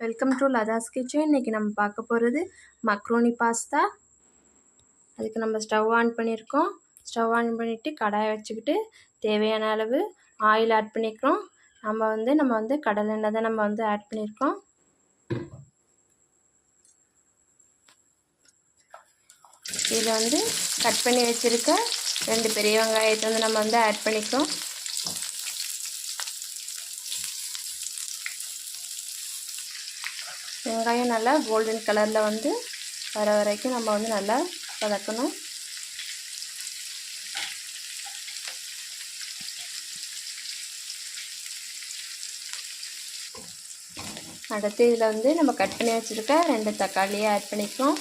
Welcome to Latha's kitchen. இன்றைக்கி நம்ம பார்க்க போகிறது மக்ரோனி பாஸ்தா. அதுக்கு நம்ம ஸ்டவ் ஆன் பண்ணியிருக்கோம். ஸ்டவ் ஆன் பண்ணிவிட்டு கடாயை வச்சுக்கிட்டு தேவையான அளவு ஆயில் ஆட் பண்ணிக்கிறோம். நம்ம வந்து கடலை எண்ணெய் தான் நம்ம வந்து ஆட் பண்ணியிருக்கோம். இதில் வந்து கட் பண்ணி வச்சுருக்க 2 பெரிய வெங்காயத்தை வந்து நம்ம வந்து ஆட் பண்ணிக்கிறோம். வெங்காயம் நல்லா கோல்டன் கலரில் வந்து வர வரைக்கும் நம்ம வந்து நல்லா வதக்கணும். அடுத்து இதில் வந்து நம்ம கட் பண்ணி வச்சுருக்க 2 தக்காளியை ஆட் பண்ணிக்கிறோம்.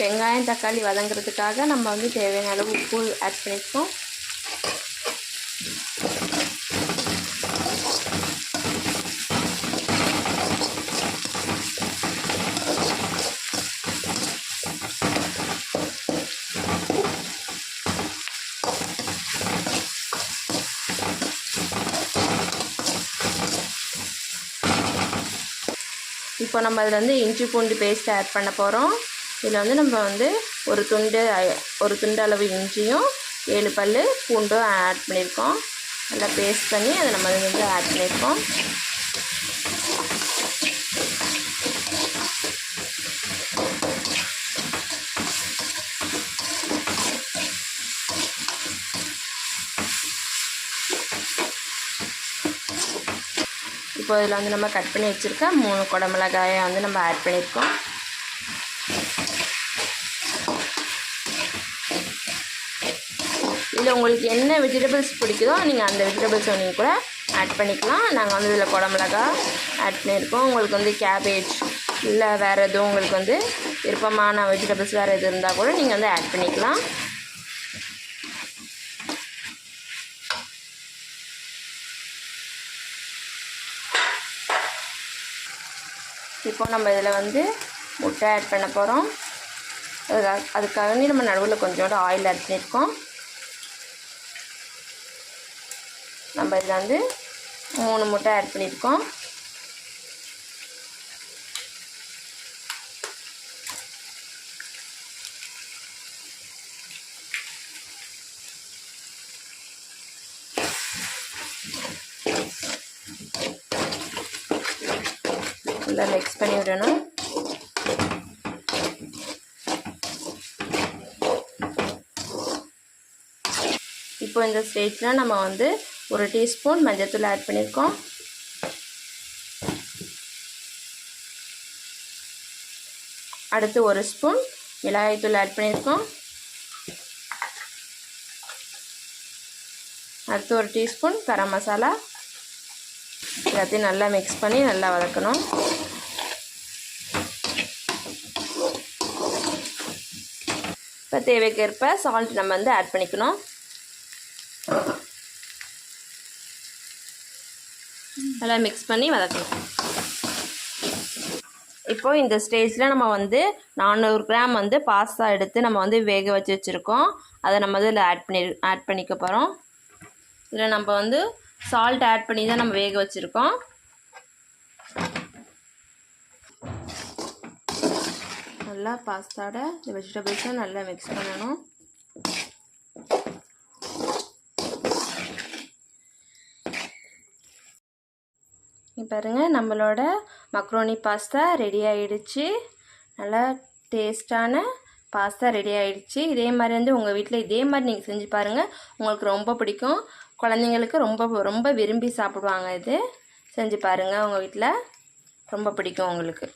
வெங்காயம் தக்காளி வதங்கிறதுக்காக நம்ம வந்து தேவையான அளவு உப்பு ஆட் பண்ணிக்கிறோம். இப்போ நம்ம அதில் வந்து இஞ்சி பூண்டு பேஸ்ட் ஆட் பண்ண போகிறோம். இதில் வந்து நம்ம வந்து ஒரு துண்டு அளவு இஞ்சியும் 7 பல் பூண்டும் ஆட் பண்ணியிருக்கோம். நல்லா பேஸ்ட் பண்ணி அதை நம்ம வந்து ஆட் பண்ணியிருக்கோம். இப்போ இதில் வந்து நம்ம கட் பண்ணி வச்சுருக்க 3 குடமிளகாயை வந்து நம்ம ஆட் பண்ணியிருக்கோம். இதில் உங்களுக்கு என்ன வெஜிடபிள்ஸ் பிடிக்குதோ நீங்கள் அந்த வெஜிடபிள்ஸை நீங்கள் கூட ஆட் பண்ணிக்கலாம். நாங்கள் வந்து இதில் குடமிளகா ஆட் பண்ணியிருக்கோம். உங்களுக்கு வந்து கேபேஜ் இல்லை வேறு எதுவும் உங்களுக்கு வந்து விருப்பமான வெஜிடபிள்ஸ் வேறு எது இருந்தால் கூட நீங்கள் வந்து ஆட் பண்ணிக்கலாம். இப்போ நம்ம இதில் வந்து முட்டை ஆட் பண்ண போகிறோம். அதுக்காக நம்ம நடுவில் கொஞ்சோண்டு ஆயில் ஆட் பண்ணியிருக்கோம். நம்ம இதில் வந்து 3 முட்டை ஆட் பண்ணியிருக்கோம். நல்லா மிக்ஸ் பண்ணி விடணும். இப்போ இந்த ஸ்டேஜில் நம்ம வந்து 1 டீஸ்பூன் மஞ்சள்தூள் ஆட் பண்ணியிருக்கோம். அடுத்து 1 ஸ்பூன் மிளகாய்த்தூள் ஆட் பண்ணியிருக்கோம். அடுத்து 1 டீஸ்பூன் கரம் மசாலா. எல்லாத்தையும் நல்லா மிக்ஸ் பண்ணி நல்லா வதக்கணும். இப்போ தேவைக்கேற்ப சால்ட் நம்ம வந்து ஆட் பண்ணிக்கணும். நல்லா மிக்ஸ் பண்ணி வதக்கணும். இப்போது இந்த ஸ்டேஜில் நம்ம வந்து 400 கிராம் வந்து பாஸ்தா எடுத்து நம்ம வந்து வேக வச்சுருக்கோம். அதை நம்ம இதில் ஆட் பண்ணிக்க போகிறோம். இதில் நம்ம வந்து சால்ட் ஆட் பண்ணி தான் நம்ம வேக வச்சுருக்கோம். நல்லா பாஸ்தாவோட இந்த வெஜிடபிள்ஸை நல்லா மிக்ஸ் பண்ணணும். பாருங்கள், நம்மளோட மக்ரோனி பாஸ்தா ரெடி ஆகிடுச்சு. நல்லா டேஸ்டான பாஸ்தா ரெடி ஆகிடுச்சு. இதே மாதிரி வந்து உங்கள் வீட்டில் இதே மாதிரி நீங்கள் செஞ்சு பாருங்கள். உங்களுக்கு ரொம்ப பிடிக்கும். குழந்தைங்களுக்கு ரொம்ப விரும்பி சாப்பிடுவாங்க. இது செஞ்சு பாருங்கள், உங்கள் வீட்டில் ரொம்ப பிடிக்கும் உங்களுக்கு.